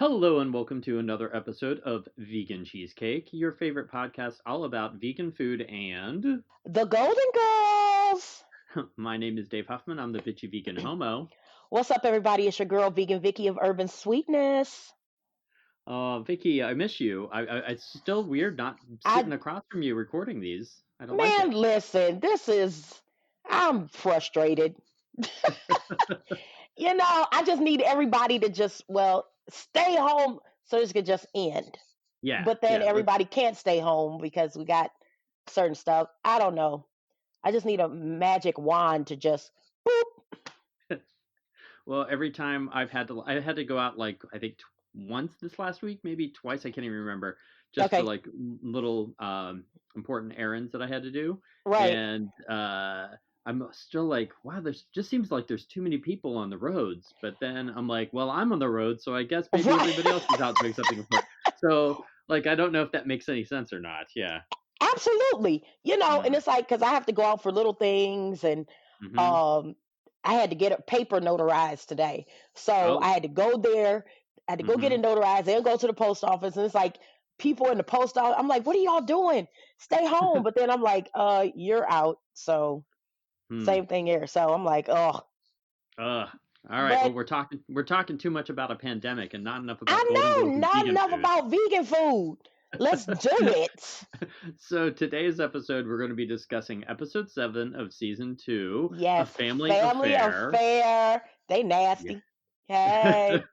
Hello and welcome to another episode of Vegan Cheesecake, your favorite podcast all about vegan food and The Golden Girls. my name is Dave Huffman. I'm the bitchy vegan homo. What's up, everybody? It's your girl, Vegan Vicki of Urban Sweetness. Vicky, I miss you. It's still weird not I sitting across from you recording these. I don't like Man, it. listen, I'm frustrated. I just need everybody to stay home so this could just end. Yeah, But then yeah. everybody can't stay home because we got certain stuff. I don't know. I just need a magic wand to just boop. Well, every time I had to go out like I think once this last week, maybe twice. I can't even remember. Just for Okay, like little important errands that I had to do, right. and I'm still like, wow, there's just seems like there's too many people on the roads. But then I'm like, well, I'm on the road, so I guess maybe Right. everybody else is out doing something important. So like, I don't know if that makes any sense or not. Yeah. Absolutely. And Mm. it's like, because I have to go out for little things, and Hmm. um, I had to get a paper notarized today. So I Oh. had to go there, I had to go get Hmm. it notarized, then go to the post office. And it's like, people in the post office, I'm like, what are y'all doing? Stay home. But then I'm like, you're out. So Hmm. same thing here. So I'm like, oh, Ugh. All right. Well, but we're talking too much about a pandemic and not enough about Golden I Girls know and not vegan enough food. about vegan food. Let's do it. So today's episode, we're going to be discussing episode 7 of season 2, A Yes, Family family Affair. affair. They Yeah. nasty. Hey.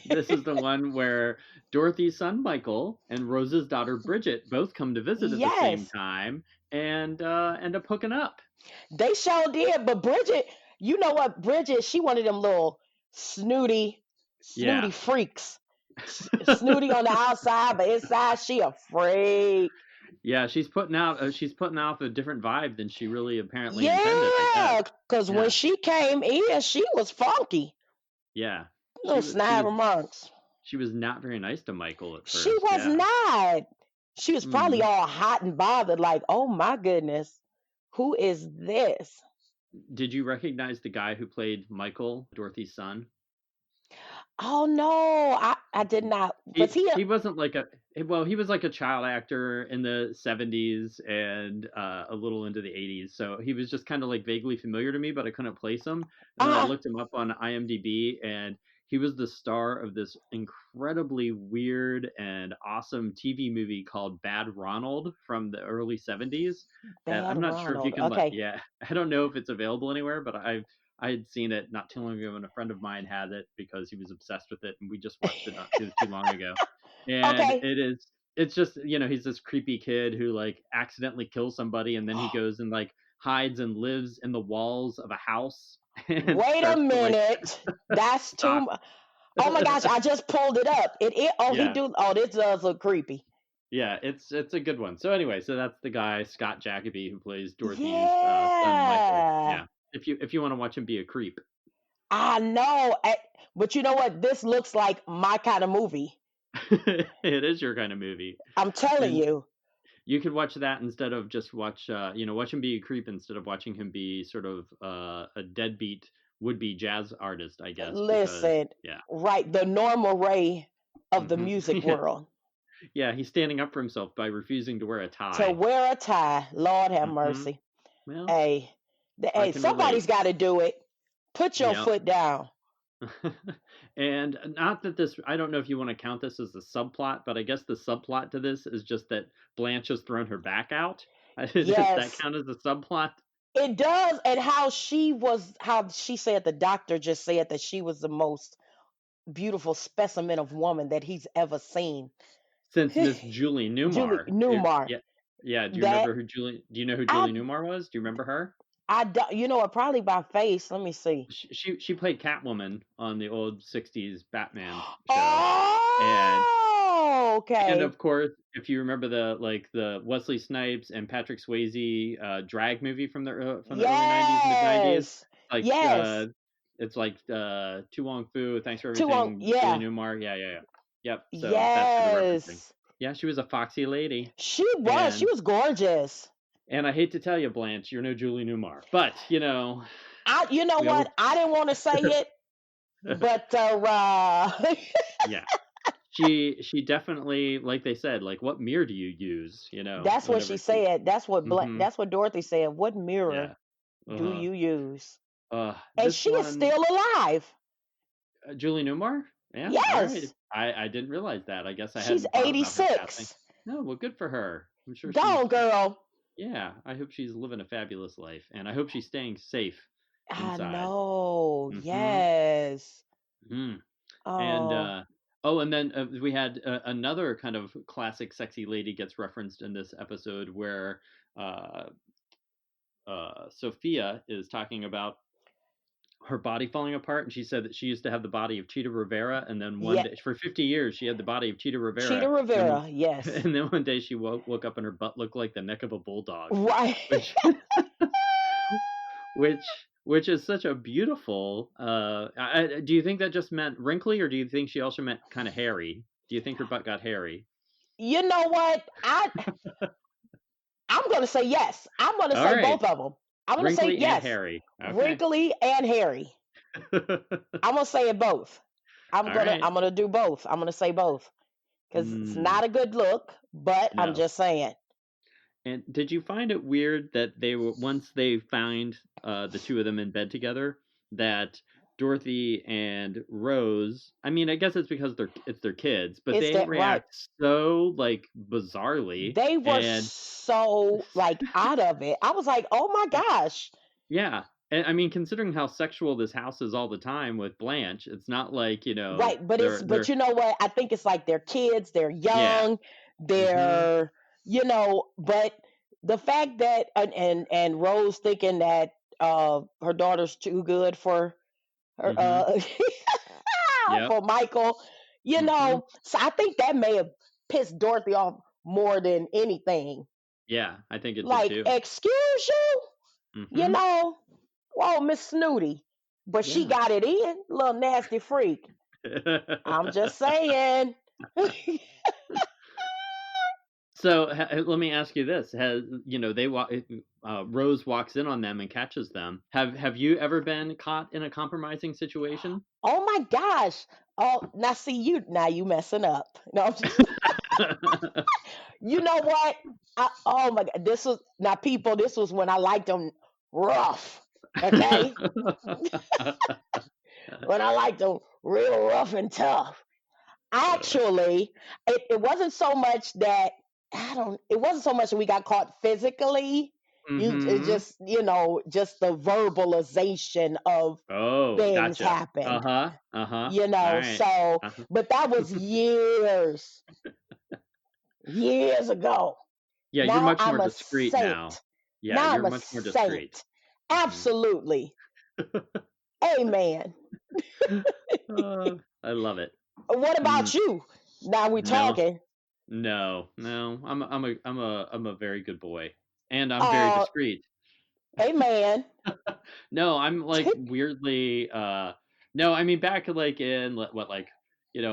This is the one where Dorothy's son Michael and Rose's daughter Bridget both come to visit at the same Yes, time and end up hooking up. they sure did. But Bridget, you know what? Bridget, she one of them little snooty, snooty Yeah. freaks. Snooty on the outside, but inside she a freak. Yeah, she's putting out a different vibe than she really apparently intended, I guess. Yeah, because when Yeah. she came in, she was funky. Yeah. She Little was she snide was remarks. she was not very nice to Michael at She first. was Yeah. not. She was probably Hmm. all hot and bothered, like, oh my goodness, who is this? Did you recognize the guy who played Michael, Dorothy's son? Oh no, I did not. Was He he a he wasn't like a well, he was like a child actor in the 70s and a little into the 80s. So he was just kind of like vaguely familiar to me, but I couldn't place him. And then I uh looked him up on IMDb and he was the star of this incredibly weird and awesome TV movie called Bad Ronald from the early 70s that Bad I'm not sure if you Ronald? can let Okay. yeah, I don't know if it's available anywhere, but I had seen it not too long ago, and a friend of mine had it because he was obsessed with it, and we just watched it not too long ago. And Okay. it's just he's this creepy kid who like accidentally kills somebody, and then he goes and like hides and lives in the walls of a house and Wait a starts to like minute. That's too stop. much. Oh my gosh, I just pulled it up. Yeah, This does look creepy. yeah, it's a good one. So anyway, so that's the guy Scott Jacoby who plays Dorothy's son Michael. Yeah. Yeah, if you want to watch him be a creep. I know. But you know what? This looks like my kind of movie. It is your kind of movie. I'm telling And you. you could watch that instead of just watch him be a creep instead of watching him be sort of a deadbeat would-be jazz artist, I guess, because Listen, yeah. right, the Norma Ray of the Hmm. music Yeah, world. yeah, he's standing up for himself by refusing to wear a To tie. wear a tie, Lord have Hmm. mercy. Well, Hey, I hey, can relate. somebody's got to do it. Put your Yep. foot down. And not that this, I don't know if you want to count this as a subplot, but I guess the subplot to this is just that Blanche has thrown her back out. Does that Yes, count as a subplot? it does. And how she said, the doctor just said that she was the most beautiful specimen of woman that he's ever seen. Since Miss Julie Julie Newmar. Newmar. Yeah, yeah. That Do you know who I Julie Newmar was? Do you remember her? I don't, probably by face. Let me see. She played Catwoman on the old '60s Batman show, and Oh, and okay. of course, if you remember the Wesley Snipes and Patrick Swayze drag movie from the early '90s, mid '90s, Yes. like Yes. it's like Tu Wong Fu, Thanks for Two on, Everything, Julie yeah. Newmar. Yeah, yeah, yeah. Yep. So that's who they're referencing. Yes. Yeah, she was a foxy lady. She was. She And was gorgeous. And I hate to tell you, Blanche, you're no Julie Newmar, but You know we all what? I didn't want to say it, But Yeah. She definitely, like they said, like, what mirror do you use? that's what she Whenever she. said. Hmm. That's what Dorothy said. What mirror Yeah. do Uh-huh. you use? And This she is one, still alive. Julie Newmar. Yeah. All right. Yes, I didn't realize that. I guess I she's hadn't thought about her passing. 86. No, well, good for her. I'm sure Go on, she's. girl. Yeah. I hope she's living a fabulous life, and I hope she's staying safe I inside. know. Mm-hmm. Yes. Hmm. And Oh, oh, and then we had another kind of classic sexy lady gets referenced in this episode where uh, Sophia is talking about her body falling apart, and she said that she used to have the body of Cheetah Rivera, and then one yeah. day for 50 years she had the body of Cheetah Cheetah Rivera, and Rivera. Yes. and then one day she woke up and her butt looked like the neck of a bulldog, Right. which which is such a beautiful. Do you think that just meant wrinkly, or do you think she also meant kind of hairy? Do you think her butt got hairy? You know what? I'm gonna say yes. I'm gonna All say right, both of them. I'm gonna say wrinkly and yes. hairy. Okay. Wrinkly and hairy. I'm gonna say it both. All right. I'm gonna do both. I'm gonna say both because it's Mm, not a good look, but I'm no. just saying. And did you find it weird that they were once they find the two of them in bed together that Dorothy and Rose, I mean, I guess it's because it's their kids, but It's they that right. react so like bizarrely They were and so like out of it. I was like, oh my gosh. yeah. And I mean, considering how sexual this house is all the time with Blanche, it's not like, Right, but they're you know what? I think it's like they're kids, they're yeah. young, Mhm. they're but the fact that and Rose thinking that her daughter's too good for her Mhm. Yep. for Michael, Mhm. so I think that may have pissed Dorothy off more than anything. Yeah, I think it did Like, too. excuse you, you Mhm. know, whoa, Miss Snooty. But she Yeah. got it in, little nasty freak. I'm just saying. So let me ask you this: Has Rose walks in on them and catches them? Have you ever been caught in a compromising situation? Oh my gosh. Oh, now see you. Now you messing up. No, you know what? Oh my God. This was now, people. This was when I liked them rough. Okay, when I liked them real rough and tough. Actually, it wasn't so much that I don't. It wasn't so much that we got caught physically. It Mm-hmm. just just the verbalization of Oh, things gotcha. happened. Uh-huh. Uh-huh. All right. So, Uh-huh. but that was years ago. Yeah, you're Now much more I'm a discreet now. saint. Yeah, Now you're I'm a much more discreet. saint. Hmm. Absolutely. Amen. I love it. What Mm, about you? Now we no, talking. no. I'm a very good boy, and I'm very Uh, discreet. amen. No, I'm like weirdly no, I mean back like in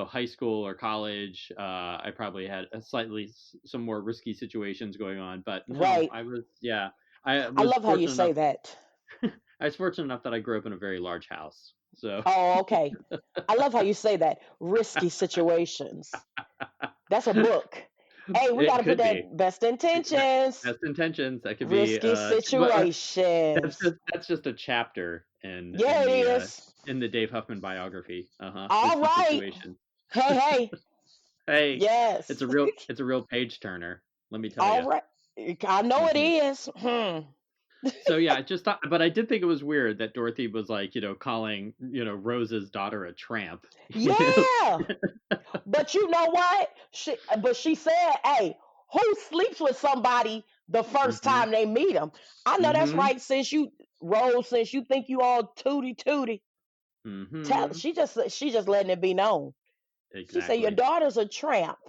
high school or college, I probably had a slightly some more risky situations going on, but no, Right. I was yeah, I I was love how you fortunate enough say that. I was fortunate enough that I grew up in a very large house. So Oh, okay. I love how you say that. Risky situations. That's a book. Hey, we got it to put could be. that best intentions. Best intentions. That could be Risky situations. that's just a chapter Yeah, it is. in the Dave Huffman biography. Uh-huh. All Risky right. situation. Hey, hey. Hey, Yes. it's a real page turner, let me tell All you. right. I know it Hmm. is. Hmm. So yeah, I just thought, but I did think it was weird that Dorothy was like, calling, Rose's daughter a tramp. You know? Yeah. But you know what? She said, "Hey, who sleeps with somebody the first Hmm. time they meet them?" I know that's Hmm. right. Since you think you all tooty tooty, Hmm. she just letting it be known. She said, "Your Exactly. daughter's a tramp."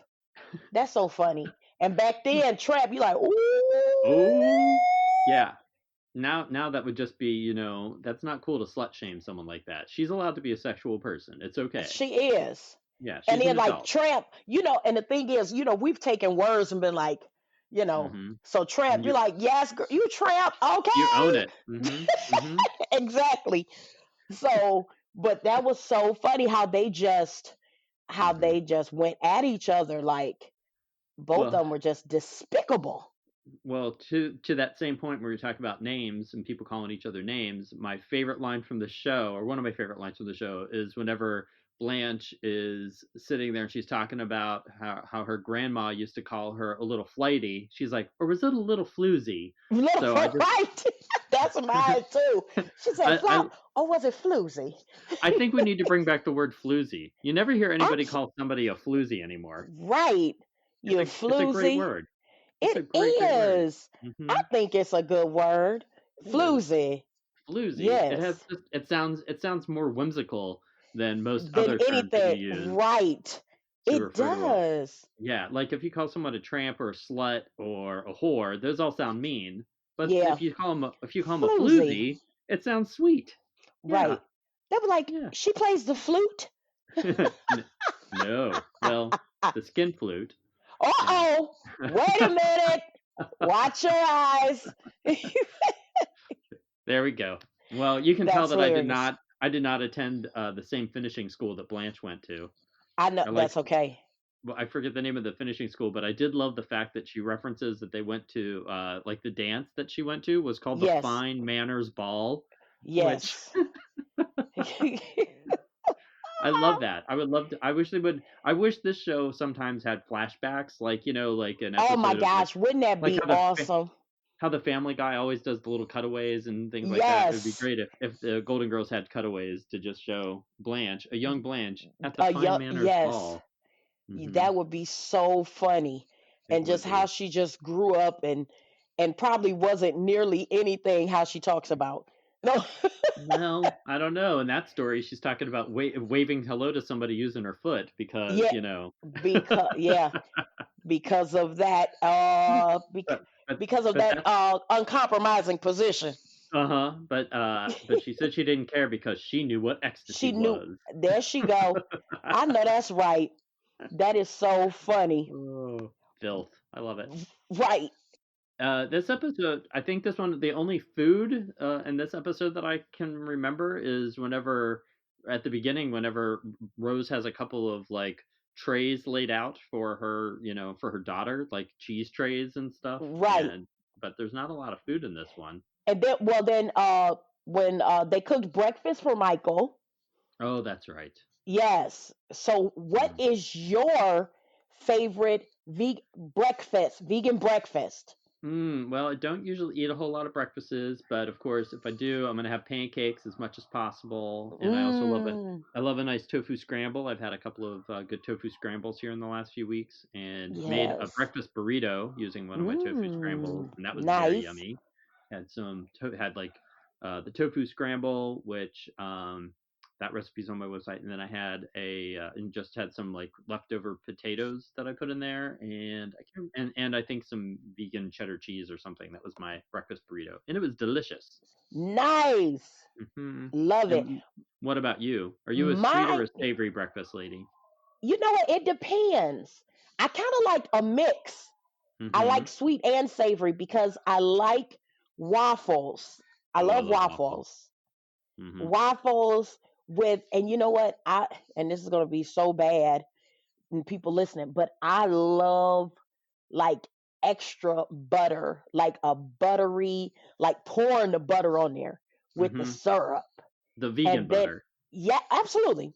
That's so funny. And back then, tramp, you like, ooh, Oh, yeah. Now that would just be, that's not cool to slut shame someone like that. She's allowed to be a sexual person. It's okay. she is. Yeah, And she's an then like adult. tramp, and the thing is, we've taken words and been like, Hmm. so And tramp, you're like, yes, girl, you tramp, you own okay. it. Hmm. Hmm. Exactly. So, But that was so funny how Hmm. they just went at each other like both of Well, them were just despicable. well, to that same point where you're talking about names and people calling each other names, my favorite line from the show, or one of my favorite lines from the show, is whenever Blanche is sitting there and she's talking about how her grandma used to call her a little flighty. She's like, or was it a little floozy? Little So I just right. That's mine too. She said I, I flop or was it floozy? I think we need to bring back the word floozy. You never hear anybody Abs- call somebody a floozy anymore. right. You It's a great floozy. word. It's a It great word. is. I Hmm. think it's a good word. It is. Floozy. Floozy. It has Yes. just it sounds more whimsical than most Than other terms that you anything. use Right. to It refer to a does. yeah, like if you call someone a tramp or a slut or a whore, those all sound mean. But Yeah. if you call them a Floozy. floozy, it sounds sweet. Yeah, Right. They were like, yeah. she plays the flute. No. Well, the skin flute. Uh Yeah. oh. Wait a minute. Watch your eyes. There we go. Well, you can tell That's that I did hilarious. not I did not attend the same finishing school that Blanche went to. I know I like that's okay. well, I forget the name of the finishing school, but I did love the fact that she references that they went to like the dance that she went to was called the Yes. Fine Manners Ball, which Yes. I love that. I would love to I wish this show sometimes had flashbacks like, like an Oh my episode of gosh, wouldn't that like be awesome? how the Family Guy always does the little cutaways and things like that. It would be Yes. great if the Golden Girls had cutaways to just show Blanche, a young Blanche, at the Fine Yeah, Manners yes. Ball. Hmm. That would be so funny. It And would just how be. she just grew up and probably wasn't nearly anything how she talks about. No. Well, I don't know. In that story, she's talking about waving hello to somebody using her foot Yeah, because yeah, because of that but because of but that that's uncompromising position. but she said she didn't care because she knew what ecstasy She knew was. there she go. I know that's right. That is so funny. Oh, filth. I love it. Right. This episode, I think this one, the only food in this episode that I can remember is whenever, at the beginning, whenever Rose has a couple of like trays laid out for her, for her daughter, like cheese trays and stuff. Right. But there's not a lot of food in this one. And then well then when they cooked breakfast for Michael. Oh, that's right. Yes. So what Mm. is your favorite vegan breakfast? Well, I don't usually eat a whole lot of breakfasts, but of course, if I do, I'm gonna have pancakes as much as possible, and I also love it. Mm, I love a nice tofu scramble. I've had a couple of good tofu scrambles here in the last few weeks, and made a yes. breakfast burrito using one of my tofu scrambles, and that was very Nice. yummy. Had like the tofu scramble, which that recipe's on my website, and then I had and just had some like leftover potatoes that I put in there, and I can't, and I think some vegan cheddar cheese or something. That was my breakfast burrito, and it was delicious. Nice. Hmm. Love it. And what about you? Are you a sweet My or a savory breakfast lady? you know what? It depends. I kind of like a mix. I like Hmm. sweet and savory because I like waffles. I Oh, I love love waffles. waffles. Hmm. Waffles with and you know what? I and this is going to be so bad and people listening, but I love like extra butter, like a buttery, like pouring the butter on there with the Hmm. syrup. The vegan And then butter. yeah, absolutely.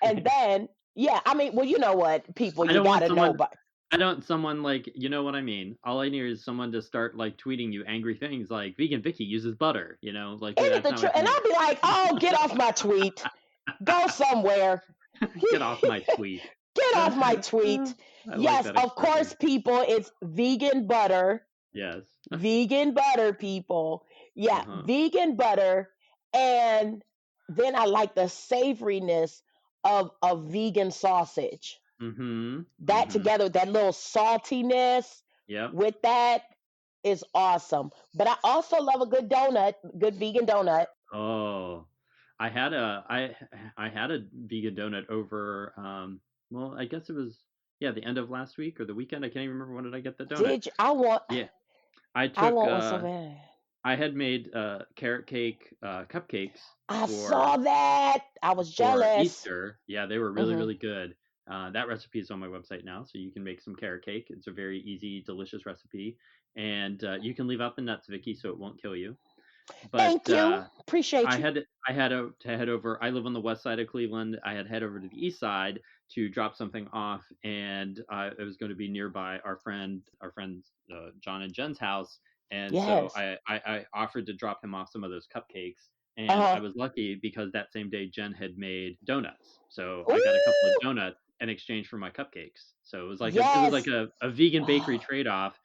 And then yeah, I mean, well, you know what, people I you don't got want to know someone. but I don't someone like you know what I mean. All I need is someone to start like tweeting you angry things like vegan Vicky uses butter. Like ain't it that's the how I truth? can And make I'll be like, "Oh, get off my tweet. Go somewhere." get off my tweet. Get off my I tweet. like Yes, that of expression. course, people, it's vegan butter. Yes. Vegan butter, people. Uh Yeah, huh. vegan butter. And then I like the savoriness of a vegan sausage. Mhm. That Mhm. together, that little saltiness Yep. with that is awesome. But I also love a good donut, good vegan donut. Oh, I had a vegan donut over. Well, I guess it was yeah the end of last week or the weekend. I can't even remember when did I get the donut. Did you, I want Yeah, I I took want one so bad. I had made carrot cake cupcakes I saw for that. I was jealous. Easter. Yeah, they were really, Hmm. really good. That recipe is on my website now, so you can make some carrot cake. It's a very easy, delicious recipe, and you can leave out the nuts, Vicky, so it won't kill you. But Thank you. Appreciate you. I had to head over. I live on the west side of Cleveland. I had head over to the east side to drop something off, and it was going to be nearby our friends John and Jen's house. And so Yes. I offered to drop him off some of those cupcakes. And I Uh-huh. was lucky because that same day Jen had made donuts, so I got a couple of Ooh. donuts in exchange for my cupcakes. So it was like Yes. a vegan bakery Oh, trade off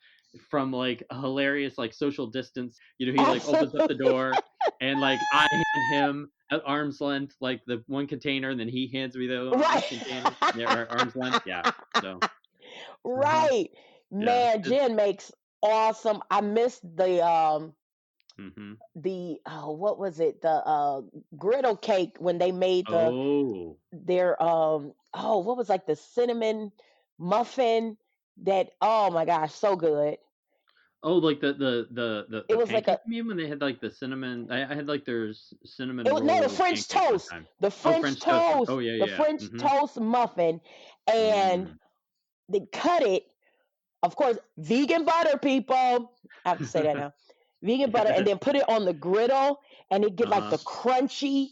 from like a hilarious like social distance. He like opens up the absolutely. door and like I hand him at arm's length like the one container, and then he hands me the other Right. container. Yeah, or arm's length. Yeah. So uh-huh. Right. Yeah. Man, Jen makes awesome. I missed Hmm. the oh, what was it? The griddle cake when they made Oh. their oh, what was like the cinnamon muffin that oh my gosh, so good. Oh, like It the was like a pancake, you mean, when they had like the cinnamon? I had like their cinnamon it was no the roll French pancake one toast. time. The Oh, French French toast one. toast. Oh yeah, The yeah. French Mm-hmm. toast muffin. And Mm. they cut it, of course, vegan butter, people. I have to say that now. Vegan butter, and then put it on the griddle, and it get like Uh-huh. the crunchy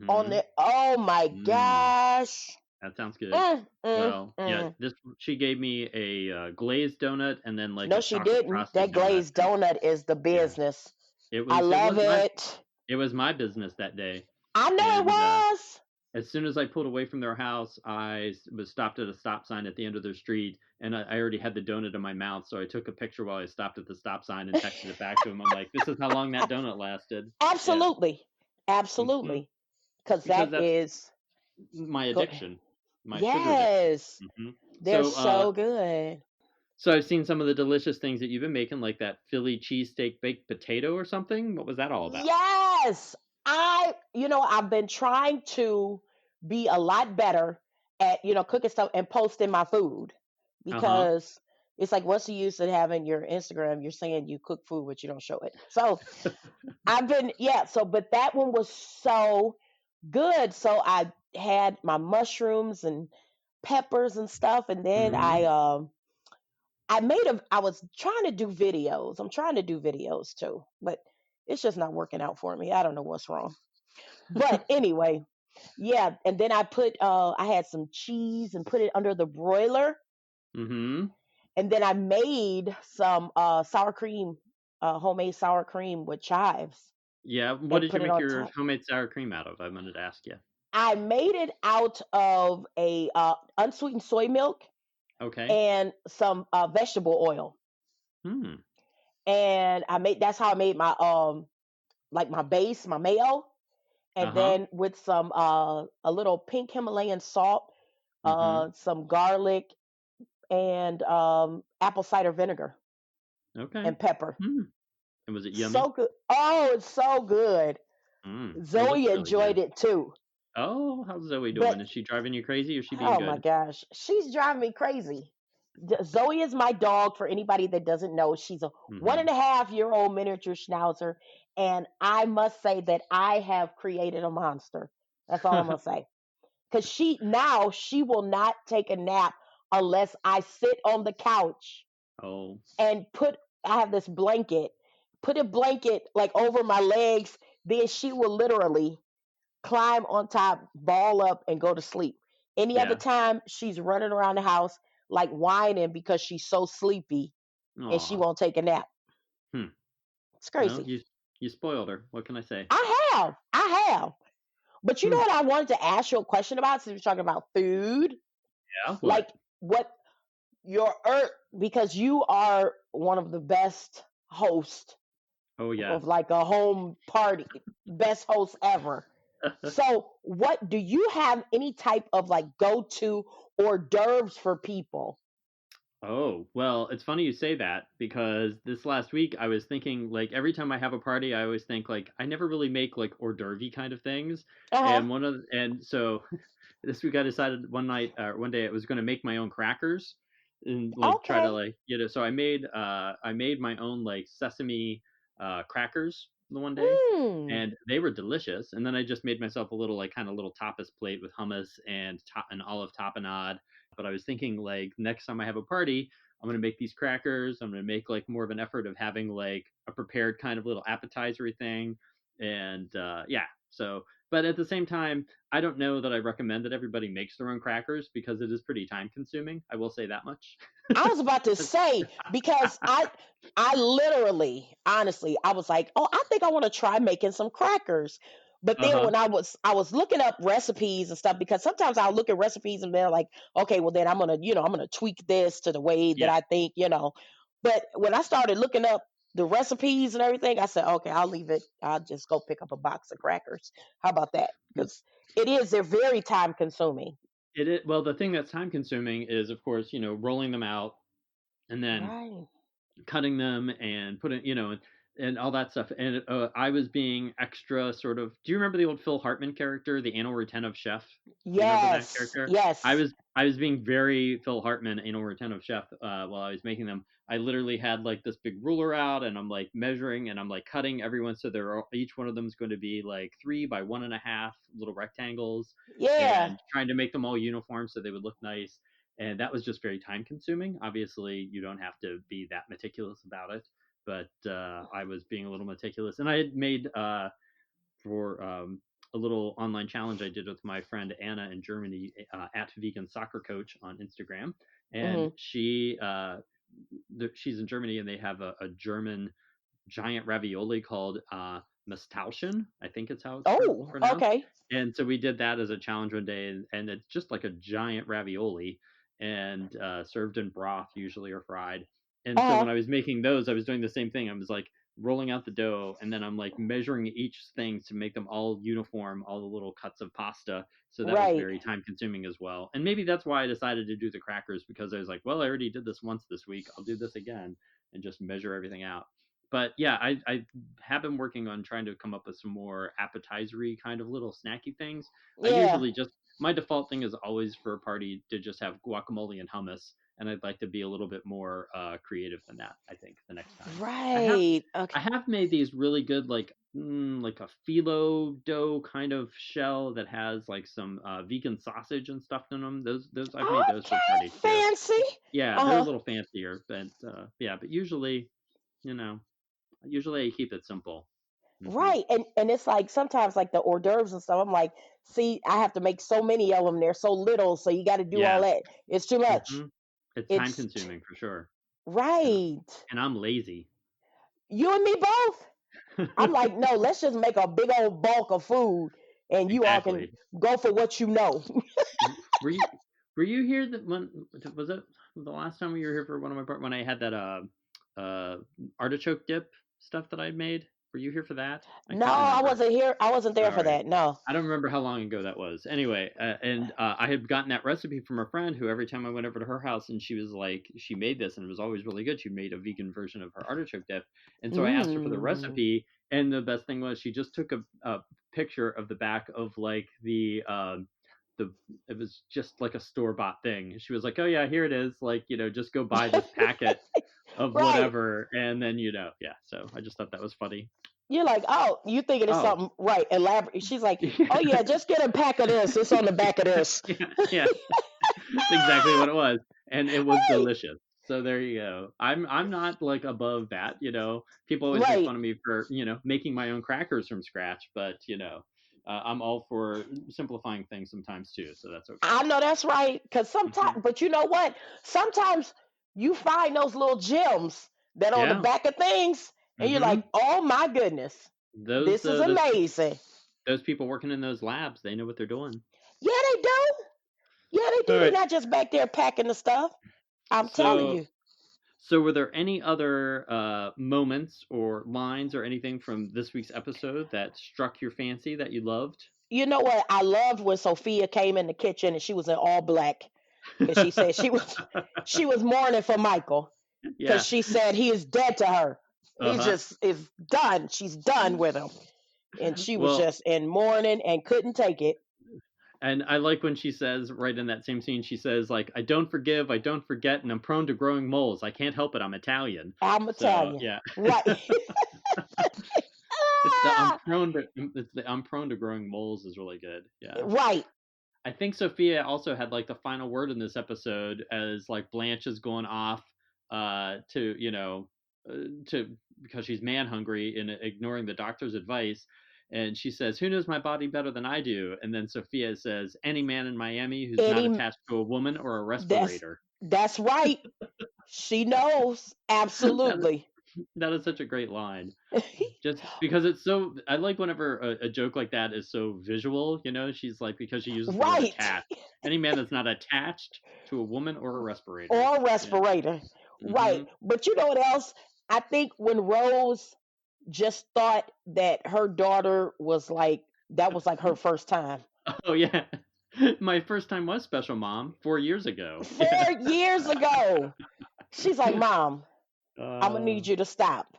on Mm-hmm. the. Oh my Mm. gosh! That sounds good. Mm, mm, Well, yeah, mm. this she gave me a glazed donut and then like No, a she chocolate didn't. frosted That donut, glazed and donut is the yeah, business. I it love was it. my business that day. I know it And was. as soon as I pulled away from their house, was stopped at a stop sign at the end of their street, and I already had the donut in my mouth, so I took a picture while I stopped at the stop sign and texted it back to him. I'm like, "This is how long that donut lasted." Yeah. Absolutely, Hmm. absolutely. Because Because that that's is my go. addiction, my sugar addiction. Yes, Hmm. they're So, so good. so I've seen some of the delicious things that you've been making, like that Philly cheesesteak baked potato or something. What was that all about? Yes. I've been trying to be a lot better at, cooking stuff and posting my food Uh huh. because it's like, what's the use of having your Instagram? You're saying you cook food, but you don't show it. So but that one was so good. So I had my mushrooms and peppers and stuff. And then Hmm. I was trying to do videos. I'm trying to do videos too, but it's just not working out for me. I don't know what's wrong. But anyway, yeah. And then I had some cheese and put it under the broiler. Hmm. And then I made some sour cream, homemade sour cream with chives Yeah. What and did you put it make on your top. homemade sour cream out of? I wanted to ask you. I made it out of a unsweetened soy milk Okay. and some vegetable oil. Hmm. And that's how I made my like my base, my mayo. Uh And huh. then with some a little pink Himalayan salt, Hmm. some garlic, and apple cider vinegar Okay. and pepper. Hmm. And was it So yummy? good. Oh, it's so good. It looks Zoe really good. enjoyed it too. Oh, how's Zoe But doing? Is she driving you crazy or is she being oh my good? gosh, she's driving me crazy. Zoe is my dog. For anybody that doesn't know, she's a one Hmm. and a half year old miniature schnauzer. And I must say that I have created a monster. That's all I'm going to say. Because she will not take a nap unless I sit on the couch Oh, and I have this blanket, put a blanket like over my legs, then she will literally climb on top, ball up, and go to sleep. Any other yeah. time, she's running around the house like whining because she's so sleepy and she Aw. won't take a nap. Hmm. It's Well, crazy. you spoiled her. What can I say? I have. But you know Hmm. what I wanted to ask you a question about since we're talking about food? Yeah. Like What? what your earth, because you are one of the best hosts Oh, yeah. of like a home party, best host ever. So, what do you have any type of like go to hors d'oeuvres for people? Oh, well, it's funny you say that because this last week I was thinking like every time I have a party, I always think like I never really make like hors d'oeuvre kind of things. Uh huh. And so this week I decided one day I was going to make my own crackers and like try to Okay. like so I made my own like sesame crackers the one day, Mm. and they were delicious. And then I just made myself a little like kind of little tapas plate with hummus and an olive tapenade. But I was thinking like next time I have a party, I'm gonna make these crackers. I'm gonna make like more of an effort of having like a prepared kind of little appetizer thing, and yeah. So, but at the same time, I don't know that I recommend that everybody makes their own crackers because it is pretty time consuming. I will say that much. I was about to say because I literally, honestly, I was like, oh, I think I want to try making some crackers. But Uh then huh. when I was looking up recipes and stuff because sometimes I'll look at recipes and they're like, okay, well then I'm gonna tweak this to the way that Yeah. I think. But when I started looking up the recipes and everything, I said, okay, I'll leave it. I'll just go pick up a box of crackers. How about that? Because they're very time consuming. It is, well, the thing that's time consuming is, of course, rolling them out and then Right. cutting them and putting, and all that stuff. And I was being extra sort of. Do you remember the old Phil Hartman character, the anal retentive chef? Do you remember that Yes. character? I Yes. was I was being very Phil Hartman, anal retentive chef, while I was making them. I literally had like this big ruler out, and I'm like measuring, and I'm like cutting everyone, so each one of them is going to be like 3 by 1.5 little rectangles, Yeah. and trying to make them all uniform so they would look nice, and that was just very time consuming. Obviously, you don't have to be that meticulous about it, but I was being a little meticulous, and I had made for a little online challenge I did with my friend Anna in Germany, at Vegan Soccer Coach on Instagram, and Hmm. she's in Germany, and they have a German giant ravioli called Mistalchen. I think it's how it's Oh, pronounced. okay. And so we did that as a challenge one day, and it's just like a giant ravioli, and served in broth usually or fried. And so Uh-huh. when I was making those, I was doing the same thing. I was like rolling out the dough, and then I'm like measuring each thing to make them all uniform, all the little cuts of pasta. So that was Right. very time consuming as well. And maybe that's why I decided to do the crackers, because I was like, well, I already did this once this week. I'll do this again and just measure everything out. But yeah, I have been working on trying to come up with some more appetizery kind of little snacky things. I Yeah. usually just my default thing is always for a party to just have guacamole and hummus, and I'd like to be a little bit more creative than that. I think the next time I have Right. I Okay. have made these really good like a phyllo dough kind of shell that has like some vegan sausage and stuff in them. Those I've made those for Okay. parties too. Fancy. Yeah, they're a Uh-huh. little fancier, but yeah, but you know, usually I keep it simple. Hmm. Right. And it's like sometimes like the hors d'oeuvres and stuff, I'm like, see, I have to make so many of them. They're so little, so you got to do all Yeah. that. It's too much. Hmm. It's time It's consuming for sure, and right. and I'm lazy. You and me both. I'm like, no, let's just make a big old bulk of food and you all can Exactly. go for what you know. Were you were you here that when was it the last time you were here for one of my part when I had that uh artichoke dip stuff that I made? Were you here for that? I No, can't I remember. wasn't here. I wasn't there All for right. that. No. I don't remember how long ago that was. Anyway, and I had gotten that recipe from a friend who every time I went over to her house and she was like, she made this and it was always really good. She made a vegan version of her artichoke dip. And so I asked her for the Mm. recipe. And the best thing was she just took a picture of the back of like the, it was just like a store bought thing. She was like, oh yeah, here it is. Like, just go buy this packet of Right. whatever. And then, yeah. So I just thought that was funny. You're like, oh, you thinking it's Oh, something right, elaborate. She's like, oh yeah, just get a pack of this. It's on the back of this. yeah, yeah. That's exactly what it was, and it was Right. delicious. So there you go. I'm not like above that. People always make Right. fun of me for making my own crackers from scratch, but I'm all for simplifying things sometimes too. So that's okay. I know that's right. Cause Hmm. sometimes, but you know what? Sometimes you find those little gems that are on the Yeah. back of things, and you're like, Hmm. oh my goodness, Those this is uh, those pe- amazing. those people working in those labs, they know what they're doing. Yeah, they do. Yeah, they All do. They're right. not just back there packing the stuff. I'm telling So you. so were there any other moments or lines or anything from this week's episode that struck your fancy that you loved? You know what? I loved when Sophia came in the kitchen and she was in all black because she said she was mourning for Michael because Yeah. she said he is dead to her. He Uh-huh. just is done. She's done with him, and she was Well, just in mourning and couldn't take it. and I like when she says right in that same scene, she says like, "I don't forgive, I don't forget, and I'm prone to growing moles. I can't help it. I'm Italian." I'm So Italian, yeah. right? It's the Ah, I'm prone to growing moles is really good. Yeah. right. I think Sophia also had like the final word in this episode as like Blanche is going off to to because she's man hungry and ignoring the doctor's advice, and she says, "Who knows my body better than I do?" And then Sophia says, "Any man in Miami who's not Any attached to a woman or a that's respirator." that's right. She knows. that, Absolutely. that is such a great line. Just because it's so, I like whenever a joke like that is so visual. She's like, because she uses the word Right. attached. Any man that's not attached to a woman or a respirator. Or Yeah. respirator. Hmm. Right. But you know what else? I think when Rose just thought that her daughter was like, that was like her first time. Oh yeah. My first time was special mom 4 years ago. Yeah. 4 years ago. She's like, Mom, I'm gonna Uh, need you to stop.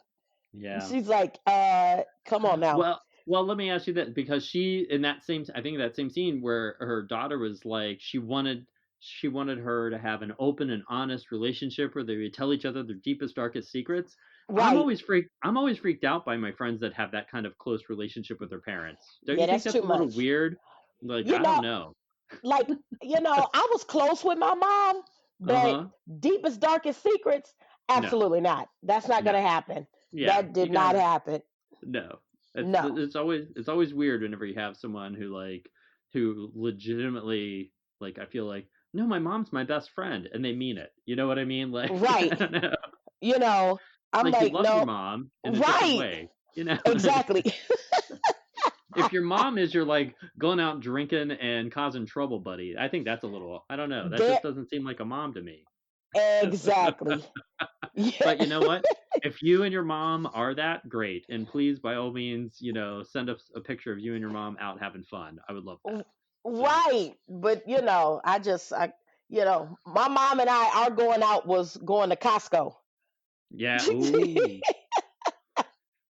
yeah. She's like, come on now. Well, let me ask you that, because she in that same, I think that same scene where her daughter was like, she wanted her to have an open and honest relationship where they would tell each other their deepest darkest secrets. Right. I'm always freaked out by my friends that have that kind of close relationship with their parents. Don't you Yeah, think that's that's too a little much. weird? Like, You I don't know, know. like, I was close with my mom, but Uh-huh. deepest, darkest secrets, No. absolutely not. That's not No. gonna happen. Yeah, That you did not gotta. happen. No. No. It's always weird whenever you have someone who legitimately, like, I feel like, no, my mom's my best friend, and they mean it. You know what I mean? Like, I Right. don't know. You know, I'm Like, you like, love your no, mom in a different right. way. You know, Exactly. if your mom is your, like, going out drinking and causing trouble buddy, I think that's a little, I don't know. That There just doesn't seem like a mom to me. exactly. Yeah. But you know what? If you and your mom are that, great. And please, by all means, send us a picture of you and your mom out having fun. I would love that. So, Right. But my mom and our going out was going to Costco. yeah. Ooh.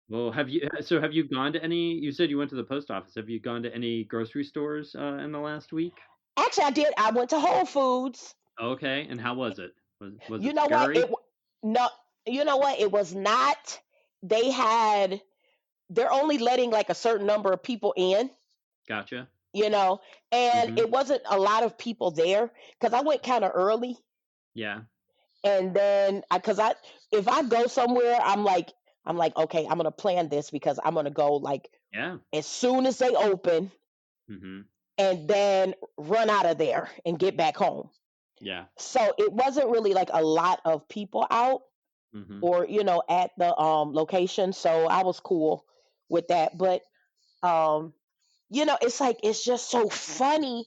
Well, have you gone to any? You said you went to the post office. Have you gone to any grocery stores in the last week? Actually, I did. I went to Whole Foods. Okay. And how was it? Was You it know what? scary? No, you know what? It was not. They had they're only letting like a certain number of people in, Gotcha. you know, and Mm-hmm. it wasn't a lot of people there because I went kind of early, Yeah. and then because I if I go somewhere, I'm like, okay, I'm gonna plan this because I'm gonna go like Yeah. as soon as they open, Mm-hmm. and then run out of there and get back home. Yeah. So it wasn't really like a lot of people out Mm-hmm. or at the location, so I was cool with that. But um it's like it's just so funny,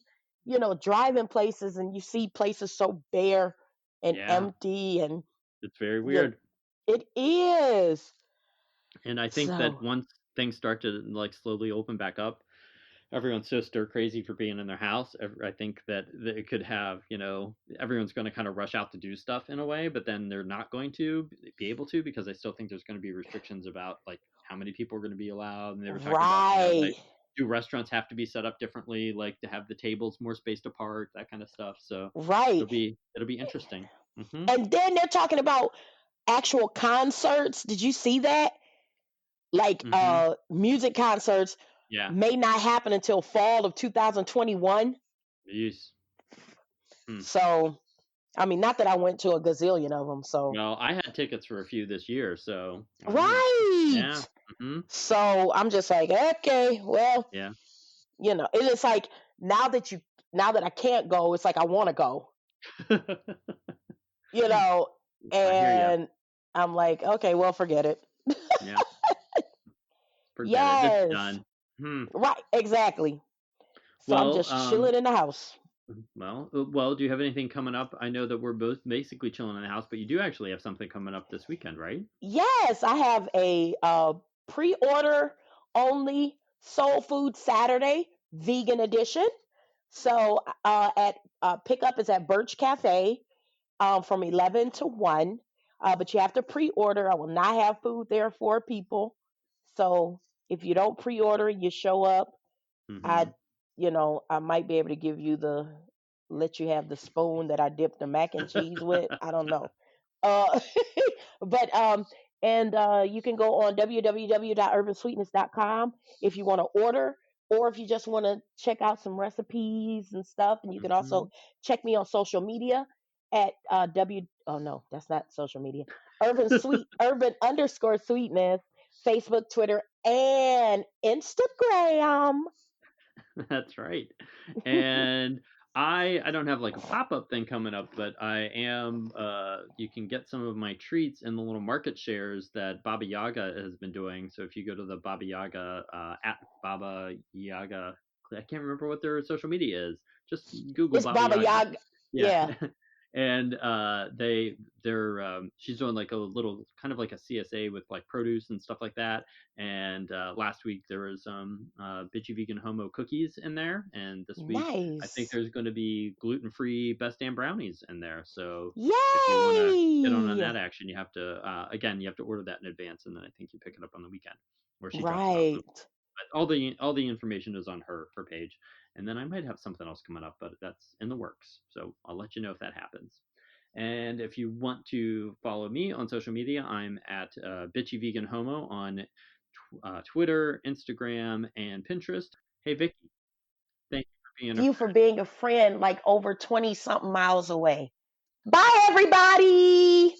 driving places and you see places so bare and Yeah. empty, and It's very you weird. it is. And I think that So once things start to like slowly open back up, everyone's so stir crazy for being in their house. I think that it could have, everyone's going to kind of rush out to do stuff in a way, but then they're not going to be able to, because I still think there's going to be restrictions about like how many people are going to be allowed. And they were talking about, right, like, do restaurants have to be set up differently, like to have the tables more spaced apart, that kind of stuff. So right. it'll be interesting. Hmm. And then they're talking about actual concerts. Did you see that? Like Hmm. music concerts Yeah. may not happen until fall of 2021. Yes. Hmm. So, I mean, not that I went to a gazillion of them. So, Well, I had tickets for a few this year, so I don't know. right. Yeah. Hmm. So I'm just like, okay, well, Yeah. it's like now that you, now that I can't go, it's like I want to go, you know, I hear you. and I'm like, okay, well, forget it. Yeah. Forget it. It's Yes, done. Hmm. right, exactly. So I'm Well, just chilling in the house. do you have anything coming up? I know that we're both basically chilling in the house, but you do actually have something coming up this weekend, right? Yes, I have a pre-order only Soul Food Saturday vegan edition. So at pickup is at Birch Cafe from 11 to 1. But you have to pre-order. I will not have food there for people. So if you don't pre-order and you show up, I Mm-hmm. I might be able to let you have the spoon that I dipped the mac and cheese with. I don't know. Uh, but And you can go on www.urbansweetness.com if you want to order, or if you just want to check out some recipes and stuff. And you can also Mhm. check me on social media at oh no, that's not social media. Urban_sweetness, Facebook, Twitter, and Instagram. That's right. And I don't have like a pop-up thing coming up, but I am you can get some of my treats in the little market shares that Baba Yaga has been doing. So if you go to the Baba Yaga at Baba Yaga, I can't remember what their social media is. Just Google It's Baba Baba Yaga. Yaga. Yeah. Yeah, And they're she's doing like a little kind of like a CSA with like produce and stuff like that. And last week there was bitchy vegan homo cookies in there, and this week I think nice. there's going to be gluten-free best damn brownies in there. So if you want to get on Yay! that action, you have to again you have to order that in advance, and then I think you pick it up on the weekend, where she drops it off. Right. But all the information is on her page, and then I might have something else coming up, but that's in the works. So I'll let you know if that happens. And if you want to follow me on social media, I'm at Bitchy Vegan Homo on Twitter, Instagram, and Pinterest. Hey, Vicki, thank you for being a You for being a friend like over 20 something miles away. Bye, everybody.